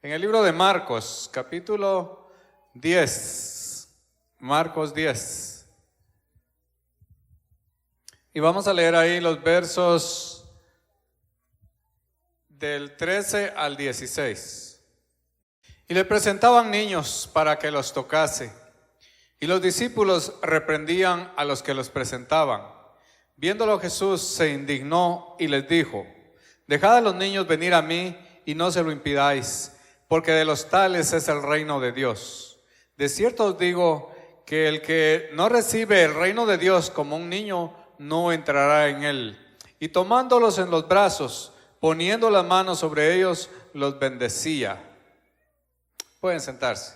En el libro de Marcos, capítulo 10, Marcos 10. Y vamos a leer ahí los versos del 13 al 16. Y le presentaban niños para que los tocase, y los discípulos reprendían a los que los presentaban. Viéndolo Jesús se indignó y les dijo: dejad a los niños venir a mí y no se lo impidáis, porque de los tales es el reino de Dios. De cierto os digo que el que no recibe el reino de Dios como un niño no entrará en él. Y tomándolos en los brazos, poniendo las manos sobre ellos, los bendecía. Pueden sentarse.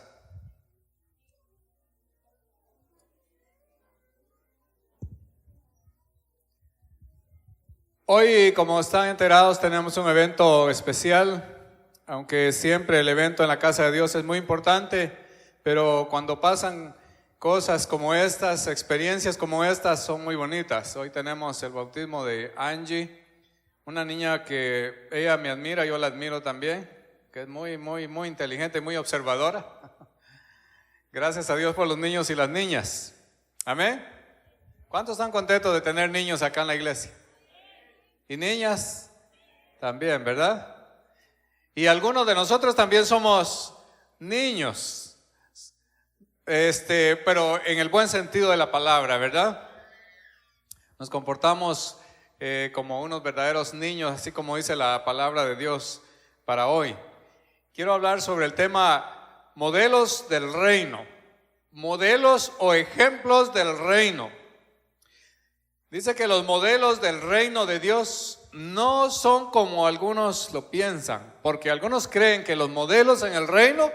Hoy, como están enterados, tenemos un evento especial. Aunque siempre el evento en la casa de Dios es muy importante, pero cuando pasan cosas como estas, experiencias como estas, son muy bonitas. Hoy tenemos el bautismo de Angie, una niña que ella me admira, yo la admiro también, que es muy inteligente, muy observadora. Gracias a Dios por los niños y las niñas. Amén. ¿Cuántos están contentos de tener niños acá en la iglesia? Y niñas también, ¿verdad? Y algunos de nosotros también somos niños, pero en el buen sentido de la palabra, ¿verdad? Nos comportamos como unos verdaderos niños, así como dice la palabra de Dios para hoy. Quiero hablar sobre el tema modelos del reino, modelos o ejemplos del reino. Dice que los modelos del reino de Dios no son como algunos lo piensan, porque algunos creen que los modelos en el reino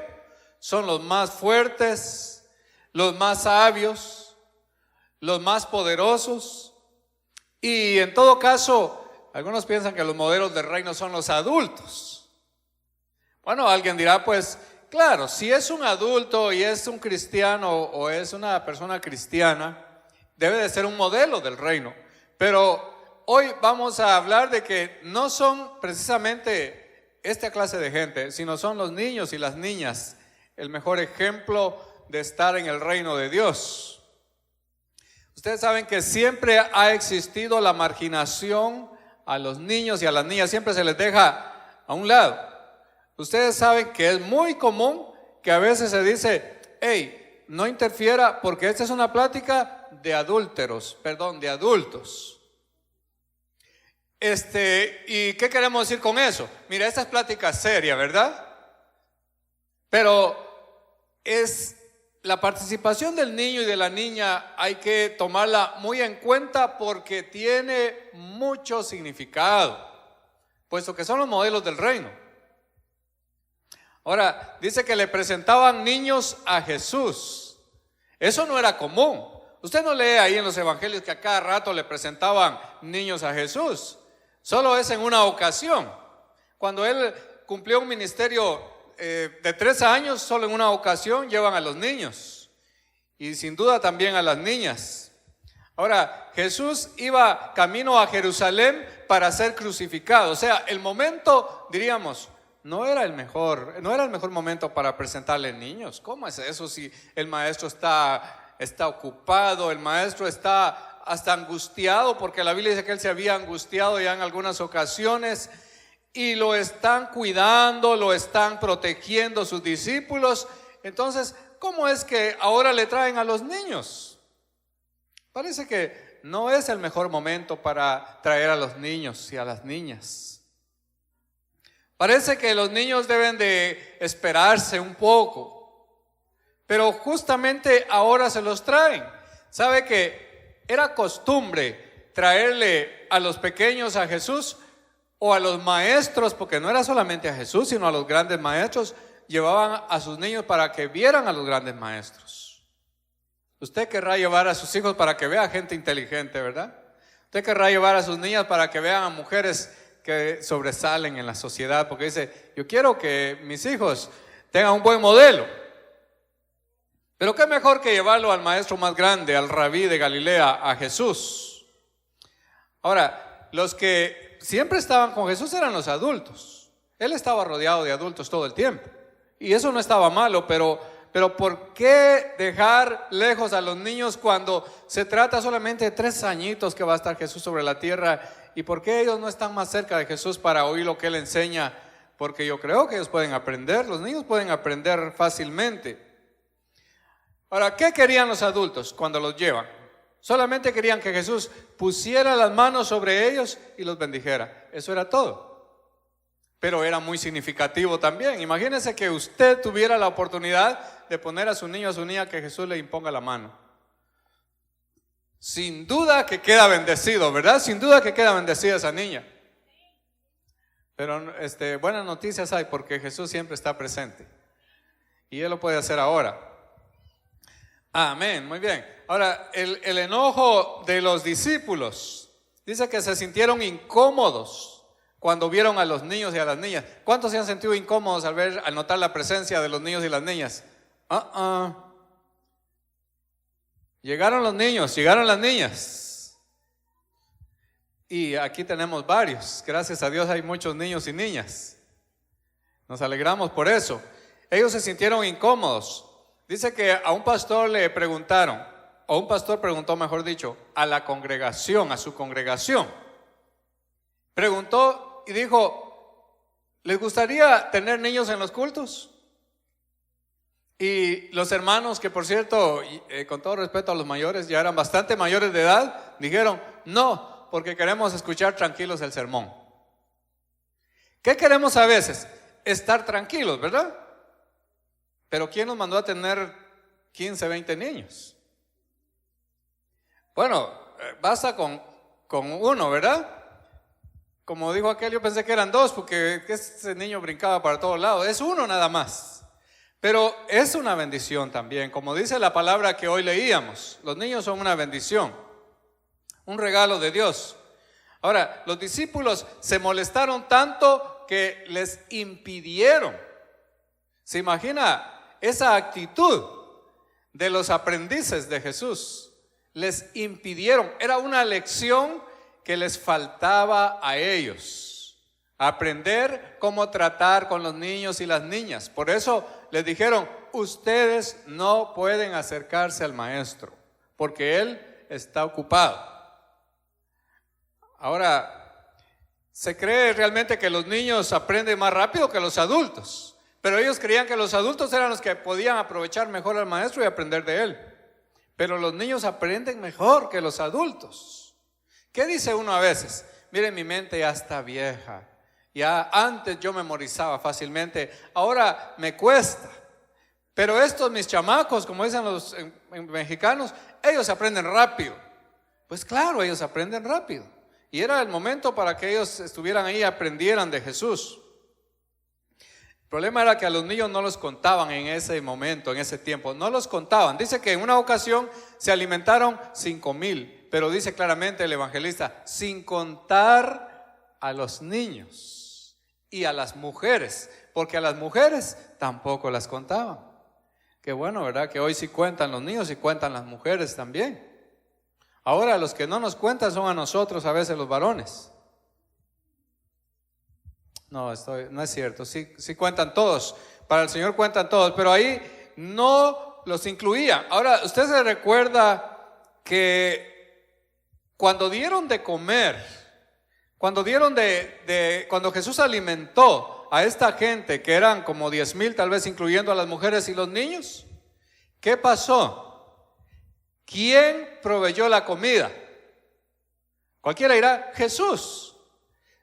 son los más fuertes, los más sabios, los más poderosos, y en todo caso, algunos piensan que los modelos del reino son los adultos. Bueno, alguien dirá, pues, claro, si es un adulto y es un cristiano o es una persona cristiana, debe de ser un modelo del reino, pero hoy vamos a hablar de que no son precisamente esta clase de gente, sino son los niños y las niñas el mejor ejemplo de estar en el reino de Dios. Ustedes saben que siempre ha existido la marginación a los niños y a las niñas, siempre se les deja a un lado. Ustedes saben que es muy común que a veces se dice: hey, no interfiera porque esta es una plática de adúlteros, de adultos. ¿Y qué queremos decir con eso? Mira, esta es plática seria, ¿verdad? Pero es la participación del niño y de la niña, hay que tomarla muy en cuenta porque tiene mucho significado, puesto que son los modelos del reino. Ahora, dice que le presentaban niños a Jesús. Eso no era común. Usted no lee ahí en los evangelios que a cada rato le presentaban niños a Jesús. Solo es en una ocasión. Cuando él cumplió un ministerio de 3 años, solo en una ocasión llevan a los niños. Y sin duda también a las niñas. Ahora, Jesús iba camino a Jerusalén para ser crucificado. O sea, el momento, diríamos, no era el mejor momento para presentarle niños. ¿Cómo es eso si el maestro está ocupado, el maestro está hasta angustiado, porque la Biblia dice que él se había angustiado ya en algunas ocasiones, y lo están cuidando, lo están protegiendo sus discípulos? Entonces, ¿cómo es que ahora le traen a los niños? Parece que no es el mejor momento para traer a los niños y a las niñas. Parece que los niños deben de esperarse un poco, pero justamente ahora se los traen. ¿Sabe que era costumbre traerle a los pequeños a Jesús o a los maestros? Porque no era solamente a Jesús, sino a los grandes maestros. Llevaban a sus niños para que vieran a los grandes maestros. Usted querrá llevar a sus hijos para que vea gente inteligente, ¿verdad? Usted querrá llevar a sus niñas para que vean a mujeres que sobresalen en la sociedad, porque dice: yo quiero que mis hijos tengan un buen modelo. Pero qué mejor que llevarlo al maestro más grande, al rabí de Galilea, a Jesús. Ahora, los que siempre estaban con Jesús eran los adultos. Él estaba rodeado de adultos todo el tiempo. Y eso no estaba malo, pero ¿por qué dejar lejos a los niños cuando se trata solamente de 3 añitos que va a estar Jesús sobre la tierra? ¿Y por qué ellos no están más cerca de Jesús para oír lo que Él enseña? Porque yo creo que ellos pueden aprender, los niños pueden aprender fácilmente. Ahora, ¿qué querían los adultos cuando los llevan? Solamente querían que Jesús pusiera las manos sobre ellos y los bendijera. Eso era todo. Pero era muy significativo también. Imagínese que usted tuviera la oportunidad de poner a su niño o a su niña que Jesús le imponga la mano. Sin duda que queda bendecido, ¿verdad? Sin duda que queda bendecida esa niña. Pero buenas noticias hay, porque Jesús siempre está presente. Y Él lo puede hacer ahora. Amén, muy bien. Ahora, el enojo de los discípulos. Dice que se sintieron incómodos cuando vieron a los niños y a las niñas. ¿Cuántos se han sentido incómodos al notar la presencia de los niños y las niñas? Llegaron los niños, llegaron las niñas. Y aquí tenemos varios. Gracias a Dios hay muchos niños y niñas. Nos alegramos por eso. Ellos se sintieron incómodos. Dice que a un pastor le preguntaron, o un pastor preguntó, mejor dicho, a la congregación, a su congregación. Preguntó y dijo: ¿les gustaría tener niños en los cultos? Y los hermanos, que por cierto, con todo respeto a los mayores, ya eran bastante mayores de edad, dijeron: no, porque queremos escuchar tranquilos el sermón. ¿Qué queremos a veces? Estar tranquilos, ¿verdad? Pero ¿quién nos mandó a tener 15, 20 niños? Bueno, basta con uno, ¿verdad? Como dijo aquel, yo pensé que eran 2, porque ese niño brincaba para todos lados. Es uno nada más. Pero es una bendición también, como dice la palabra que hoy leíamos. Los niños son una bendición, un regalo de Dios. Ahora, los discípulos se molestaron tanto que les impidieron. ¿Se imagina esa actitud de los aprendices de Jesús? Les impidieron. Era una lección que les faltaba a ellos, aprender cómo tratar con los niños y las niñas. Por eso les dijeron: ustedes no pueden acercarse al maestro, porque él está ocupado. Ahora, se cree realmente que los niños aprenden más rápido que los adultos, pero ellos creían que los adultos eran los que podían aprovechar mejor al maestro y aprender de él. Pero los niños aprenden mejor que los adultos. ¿Qué dice uno a veces? Mire, mi mente ya está vieja. Ya antes yo memorizaba fácilmente, ahora me cuesta. Pero estos mis chamacos, como dicen los mexicanos, ellos aprenden rápido. Pues claro, ellos aprenden rápido. Y era el momento para que ellos estuvieran ahí y aprendieran de Jesús. El problema era que a los niños no los contaban en ese momento, en ese tiempo. No los contaban. Dice que en una ocasión se alimentaron 5,000. Pero dice claramente el evangelista: sin contar a los niños y a las mujeres, porque a las mujeres tampoco las contaban. Qué bueno, ¿verdad? Que hoy sí cuentan los niños y cuentan las mujeres también. Ahora los que no nos cuentan son a nosotros, a veces los varones. No es cierto, sí cuentan todos, para el Señor cuentan todos, pero ahí no los incluía. Ahora, usted se recuerda que cuando dieron de comer, cuando Jesús alimentó a esta gente, que eran como 10,000 tal vez, incluyendo a las mujeres y los niños, ¿qué pasó? ¿Quién proveyó la comida? Cualquiera dirá: Jesús.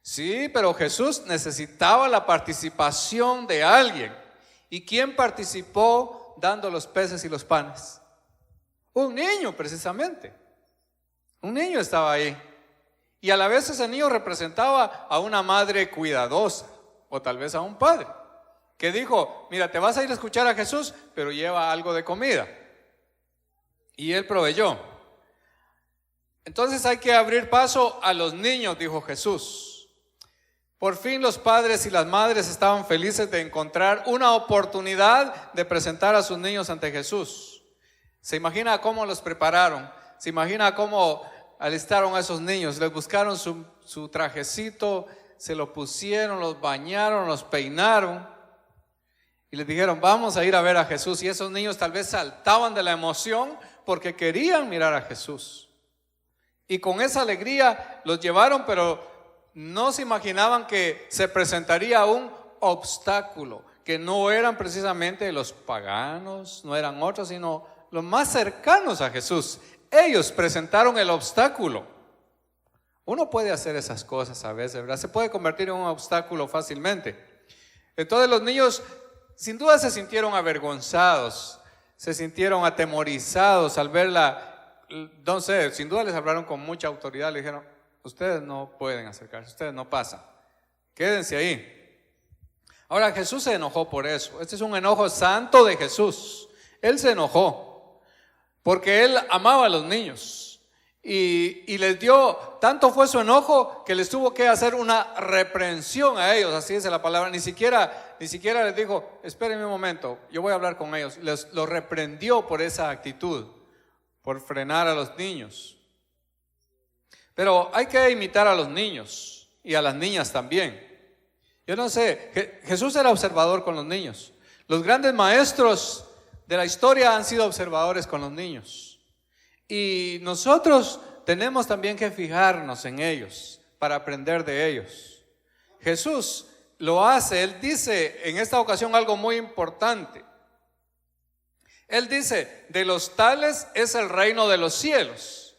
Sí, pero Jesús necesitaba la participación de alguien. ¿Y quién participó dando los peces y los panes? Un niño, precisamente. Un niño estaba ahí. Y a la vez ese niño representaba a una madre cuidadosa, o tal vez a un padre, que dijo: mira, te vas a ir a escuchar a Jesús, pero lleva algo de comida. Y él proveyó. Entonces hay que abrir paso a los niños, dijo Jesús. Por fin los padres y las madres estaban felices de encontrar una oportunidad de presentar a sus niños ante Jesús. ¿Se imagina cómo los prepararon? ¿Se imagina cómo alistaron a esos niños? Les buscaron su trajecito, se lo pusieron, los bañaron, los peinaron. Y les dijeron, vamos a ir a ver a Jesús. Y esos niños tal vez saltaban de la emoción porque querían mirar a Jesús. Y con esa alegría los llevaron, pero no se imaginaban que se presentaría un obstáculo, que no eran precisamente los paganos, no eran otros, sino los más cercanos a Jesús. Ellos presentaron el obstáculo. Uno puede hacer esas cosas a veces, ¿verdad? Se puede convertir en un obstáculo fácilmente. Entonces los niños sin duda se sintieron avergonzados, se sintieron atemorizados al verla. No sé, sin duda les hablaron con mucha autoridad, le dijeron, ustedes no pueden acercarse, ustedes no pasan, quédense ahí. Ahora Jesús se enojó por eso. Este es un enojo santo de Jesús. Él se enojó porque Él amaba a los niños y les dio, tanto fue su enojo que les tuvo que hacer una reprensión a ellos, así dice la palabra. Ni siquiera les dijo, espérenme un momento, yo voy a hablar con ellos. Los reprendió por esa actitud, por frenar a los niños. Pero hay que imitar a los niños y a las niñas también. Yo no sé, Jesús era observador con los niños. Los grandes maestros de la historia han sido observadores con los niños. Y nosotros tenemos también que fijarnos en ellos para aprender de ellos. Jesús lo hace, Él dice en esta ocasión algo muy importante. Él dice, de los tales es el reino de los cielos.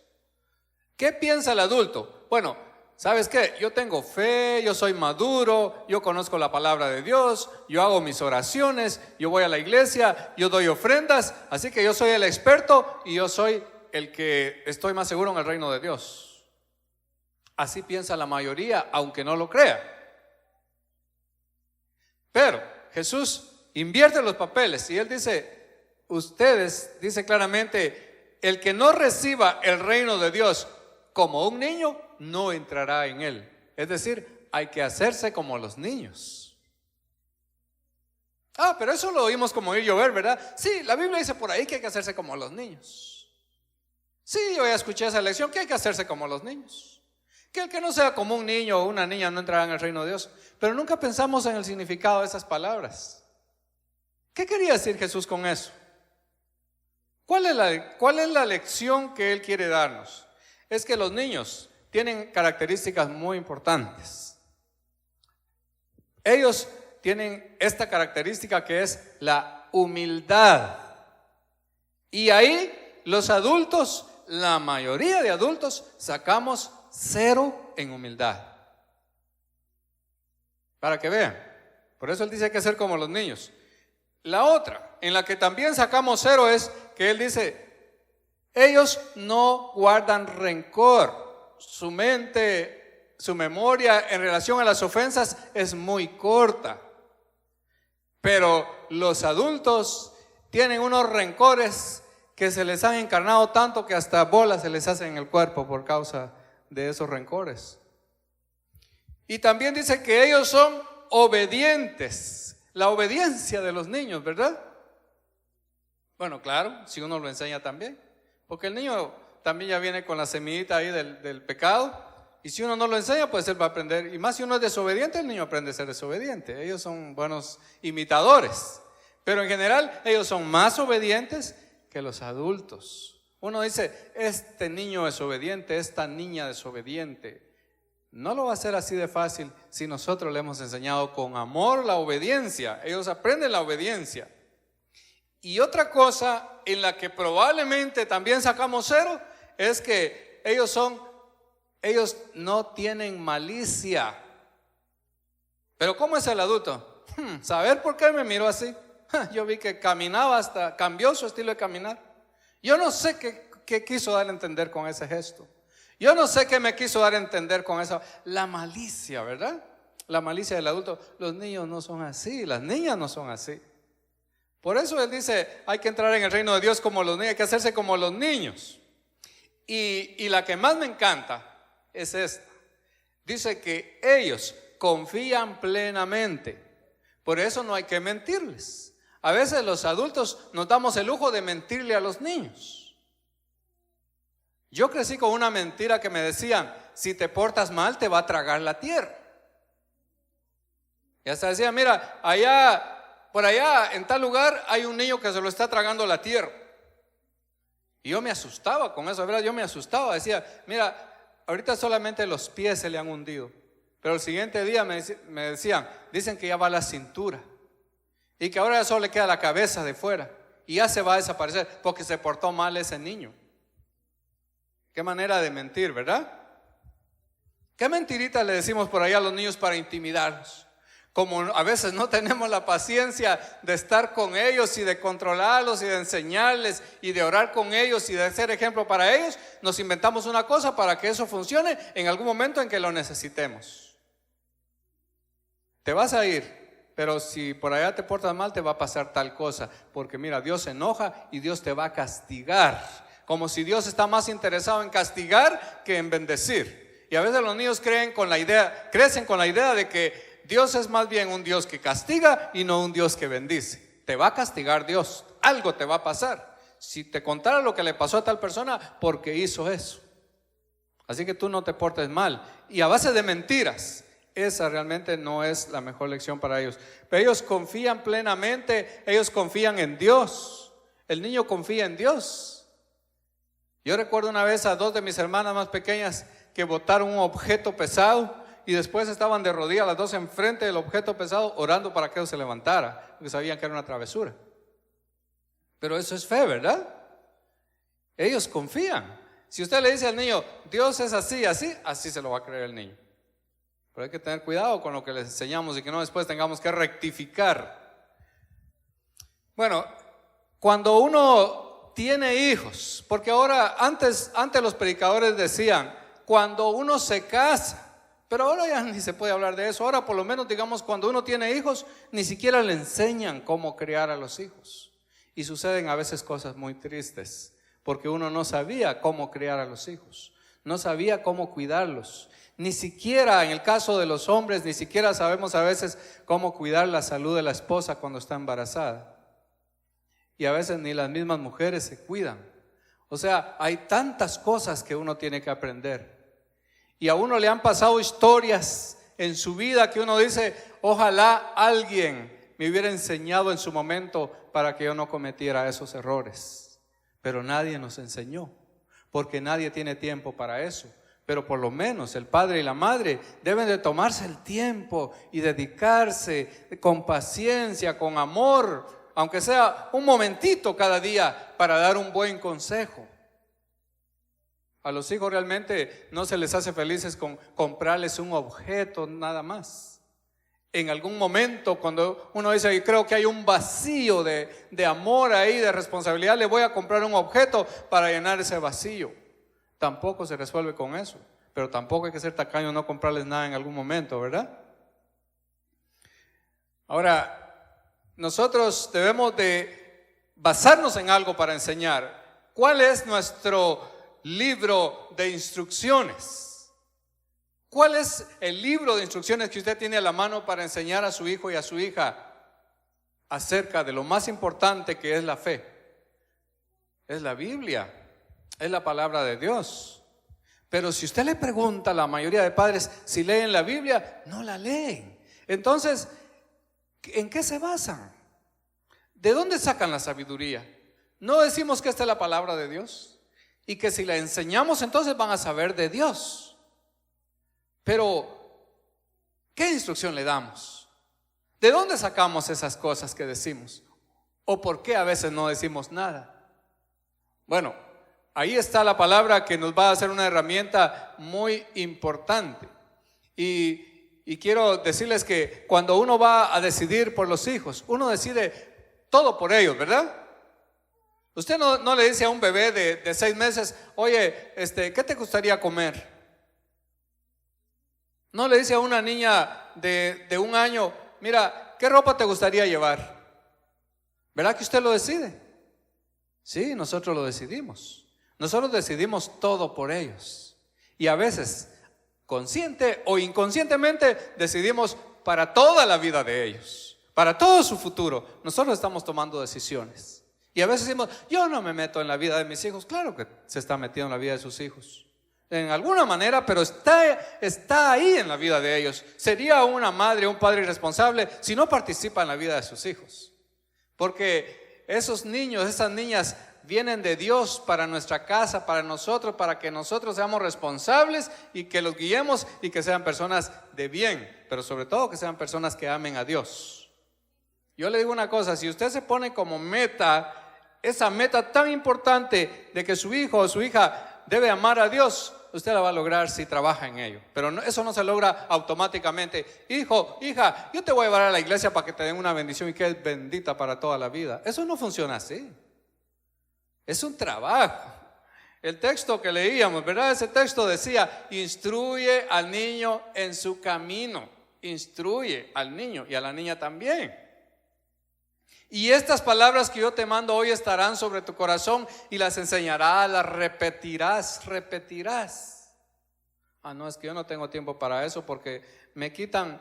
¿Qué piensa el adulto? Bueno, ¿sabes qué? Yo tengo fe, yo soy maduro, yo conozco la palabra de Dios, yo hago mis oraciones, yo voy a la iglesia, yo doy ofrendas, así que yo soy el experto y yo soy el que estoy más seguro en el reino de Dios. Así piensa la mayoría, aunque no lo crea. Pero Jesús invierte los papeles y Él dice, ustedes, dice claramente, el que no reciba el reino de Dios como un niño, no entrará en él. Es decir, hay que hacerse como los niños. Pero eso lo oímos como oír llover, ¿verdad? Sí, la Biblia dice por ahí que hay que hacerse como los niños. Sí, yo ya escuché esa lección, que hay que hacerse como los niños. Que el que no sea como un niño o una niña no entrará en el reino de Dios. Pero nunca pensamos en el significado de esas palabras. ¿Qué quería decir Jesús con eso? ¿Cuál es la lección que Él quiere darnos? Es que los niños tienen características muy importantes. Ellos tienen esta característica que es la humildad. Y ahí los adultos, la mayoría de adultos, sacamos 0 en humildad. Para que vean. Por eso Él dice que hay que ser como los niños. La otra, en la que también sacamos 0, es que Él dice, ellos no guardan rencor. Su mente, su memoria en relación a las ofensas es muy corta. Pero los adultos tienen unos rencores que se les han encarnado tanto que hasta bolas se les hacen en el cuerpo por causa de esos rencores. Y también dice que ellos son obedientes. La obediencia de los niños, ¿verdad? Bueno, claro, si uno lo enseña también. Porque el niño también ya viene con la semillita ahí del pecado. Y si uno no lo enseña, pues él va a aprender. Y más si uno es desobediente, el niño aprende a ser desobediente. Ellos son buenos imitadores. Pero en general, ellos son más obedientes que los adultos. Uno dice, este niño es obediente, esta niña es desobediente. No lo va a hacer así de fácil si nosotros le hemos enseñado con amor la obediencia. Ellos aprenden la obediencia. Y otra cosa en la que probablemente también sacamos 0 es que ellos no tienen malicia. Pero ¿cómo es el adulto? ¿Saber por qué me miró así? Yo vi que caminaba hasta cambió su estilo de caminar. Yo no sé qué quiso dar a entender con ese gesto. Yo no sé qué me quiso dar a entender con eso. La malicia, ¿verdad? La malicia del adulto. Los niños no son así, las niñas no son así. Por eso Él dice, hay que entrar en el reino de Dios como los niños, hay que hacerse como los niños. Y la que más me encanta es esta. Dice que ellos confían plenamente. Por eso no hay que mentirles. A veces los adultos nos damos el lujo de mentirle a los niños. Yo crecí con una mentira que me decían, si te portas mal te va a tragar la tierra. Y hasta decía, mira, allá por allá en tal lugar hay un niño que se lo está tragando la tierra. Y yo me asustaba con eso, ¿verdad? Yo me asustaba, decía, mira, ahorita solamente los pies se le han hundido, pero el siguiente día me decían, dicen que ya va a la cintura y que ahora ya solo le queda la cabeza de fuera y ya se va a desaparecer porque se portó mal ese niño. Qué manera de mentir, ¿verdad? ¿Qué mentirita le decimos por allá a los niños para intimidarlos? Como a veces no tenemos la paciencia de estar con ellos y de controlarlos y de enseñarles y de orar con ellos y de ser ejemplo para ellos, nos inventamos una cosa para que eso funcione en algún momento en que lo necesitemos. Te vas a ir, pero si por allá te portas mal te va a pasar tal cosa, porque mira, Dios se enoja y Dios te va a castigar, como si Dios está más interesado en castigar que en bendecir. Y a veces los niños crecen con la idea de que Dios es más bien un Dios que castiga y no un Dios que bendice. Te va a castigar Dios, algo te va a pasar. Si te contara lo que le pasó a tal persona, porque hizo eso. Así que tú no te portes mal. Y a base de mentiras, esa realmente no es la mejor lección para ellos. Pero ellos confían plenamente, ellos confían en Dios. El niño confía en Dios. Yo recuerdo una vez a 2 de mis hermanas más pequeñas que botaron un objeto pesado y después estaban de rodillas las 2 enfrente del objeto pesado orando para que él se levantara, porque sabían que era una travesura. Pero eso es fe, ¿verdad? Ellos confían. Si usted le dice al niño, Dios es así, así se lo va a creer el niño. Pero hay que tener cuidado con lo que les enseñamos y que no después tengamos que rectificar. Bueno, cuando uno tiene hijos, porque ahora antes los predicadores decían, cuando uno se casa, pero ahora ya ni se puede hablar de eso. Ahora por lo menos digamos cuando uno tiene hijos, ni siquiera le enseñan cómo criar a los hijos. Y suceden a veces cosas muy tristes, porque uno no sabía cómo criar a los hijos, no sabía cómo cuidarlos. Ni siquiera en el caso de los hombres, ni siquiera sabemos a veces cómo cuidar la salud de la esposa cuando está embarazada. Y a veces ni las mismas mujeres se cuidan. O sea, hay tantas cosas que uno tiene que aprender. Y a uno le han pasado historias en su vida que uno dice, ojalá alguien me hubiera enseñado en su momento para que yo no cometiera esos errores. Pero nadie nos enseñó, porque nadie tiene tiempo para eso. Pero por lo menos el padre y la madre deben de tomarse el tiempo y dedicarse con paciencia, con amor, aunque sea un momentito cada día, para dar un buen consejo. A los hijos realmente no se les hace felices con comprarles un objeto nada más. En algún momento cuando uno dice, yo creo que hay un vacío de amor ahí, de responsabilidad, le voy a comprar un objeto para llenar ese vacío. Tampoco se resuelve con eso, pero tampoco hay que ser tacaño, no comprarles nada en algún momento, ¿verdad? Ahora, nosotros debemos de basarnos en algo para enseñar. ¿Cuál es nuestro libro de instrucciones? ¿Cuál es el libro de instrucciones que usted tiene a la mano para enseñar a su hijo y a su hija acerca de lo más importante que es la fe? Es la Biblia, es la palabra de Dios. Pero si usted le pregunta a la mayoría de padres si leen la Biblia, no la leen. Entonces, ¿en qué se basan? ¿De dónde sacan la sabiduría? ¿No decimos que esta es la palabra de Dios? Y que si la enseñamos entonces van a saber de Dios. Pero, ¿qué instrucción le damos? ¿De dónde sacamos esas cosas que decimos? ¿O por qué a veces no decimos nada? Bueno, ahí está la palabra que nos va a hacer una herramienta muy importante. Y quiero decirles que cuando uno va a decidir por los hijos, uno decide todo por ellos, ¿verdad? Usted no le dice a un bebé de 6 meses, oye, ¿qué te gustaría comer? No le dice a una niña de 1 año, mira, ¿qué ropa te gustaría llevar? ¿Verdad que usted lo decide? Sí, nosotros lo decidimos. Nosotros decidimos todo por ellos. Y a veces, consciente o inconscientemente, decidimos para toda la vida de ellos, para todo su futuro. Nosotros estamos tomando decisiones. Y a veces decimos, yo no me meto en la vida de mis hijos. Claro que se está metiendo en la vida de sus hijos. en alguna manera, pero está ahí en la vida de ellos. Sería una madre o un padre irresponsable si no participa en la vida de sus hijos, porque esos niños, esas niñas vienen de Dios para nuestra casa, para nosotros, para que nosotros seamos responsables y que los guiemos y que sean personas de bien, pero sobre todo que sean personas que amen a Dios. Yo le digo una cosa, si usted se pone como meta, esa meta tan importante de que su hijo o su hija debe amar a Dios, usted la va a lograr si trabaja en ello. Pero eso no se logra automáticamente. Hijo, hija, yo te voy a llevar a la iglesia para que te den una bendición y que es bendita para toda la vida. Eso no funciona así. Es un trabajo. El texto que leíamos, ¿verdad? Ese texto decía, instruye al niño en su camino. Instruye al niño y a la niña también. Y estas palabras que yo te mando hoy estarán sobre tu corazón y las enseñarás, las repetirás. No, es que yo no tengo tiempo para eso porque me quitan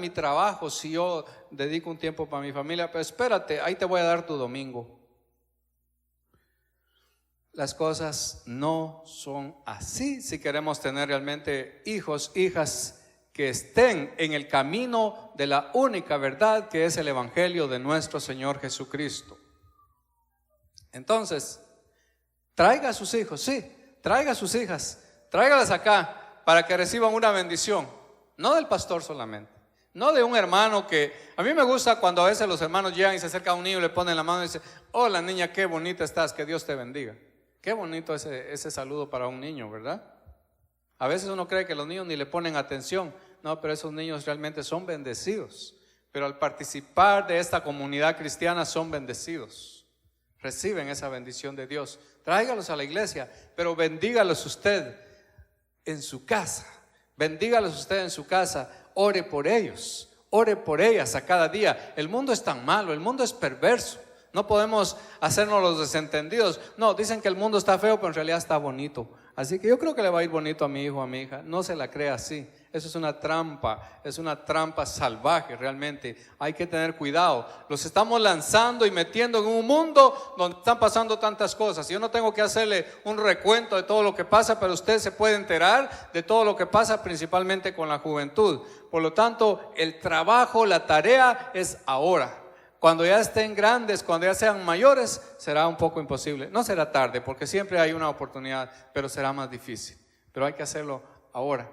mi trabajo si yo dedico un tiempo para mi familia. Pero espérate, ahí te voy a dar tu domingo. Las cosas no son así si queremos tener realmente hijos, hijas que estén en el camino de la única verdad que es el evangelio de nuestro Señor Jesucristo. Entonces, traiga a sus hijos, sí, traiga a sus hijas, tráigalas acá para que reciban una bendición, no del pastor solamente, no de un hermano que, a mí me gusta cuando a veces los hermanos llegan y se acerca a un niño y le ponen la mano y dicen, hola niña, qué bonita estás, que Dios te bendiga. Qué bonito ese saludo para un niño, ¿verdad? A veces uno cree que los niños ni le ponen atención. No, pero esos niños realmente son bendecidos. Pero al participar de esta comunidad cristiana son bendecidos. Reciben esa bendición de Dios. Tráigalos a la iglesia, pero bendígalos usted en su casa. Bendígalos usted en su casa. Ore por ellos. Ore por ellas a cada día. El mundo es tan malo, el mundo es perverso. No podemos hacernos los desentendidos. No, dicen que el mundo está feo, pero en realidad está bonito. Así que yo creo que le va a ir bonito a mi hijo, a mi hija. No se la crea así. Eso es una trampa salvaje realmente. Hay que tener cuidado. Los estamos lanzando y metiendo en un mundo donde están pasando tantas cosas. Yo no tengo que hacerle un recuento de todo lo que pasa, pero usted se puede enterar de todo lo que pasa, principalmente con la juventud. Por lo tanto, el trabajo, la tarea es ahora. Cuando ya estén grandes, cuando ya sean mayores, será un poco imposible. No será tarde, porque siempre hay una oportunidad, pero será más difícil. Pero hay que hacerlo ahora.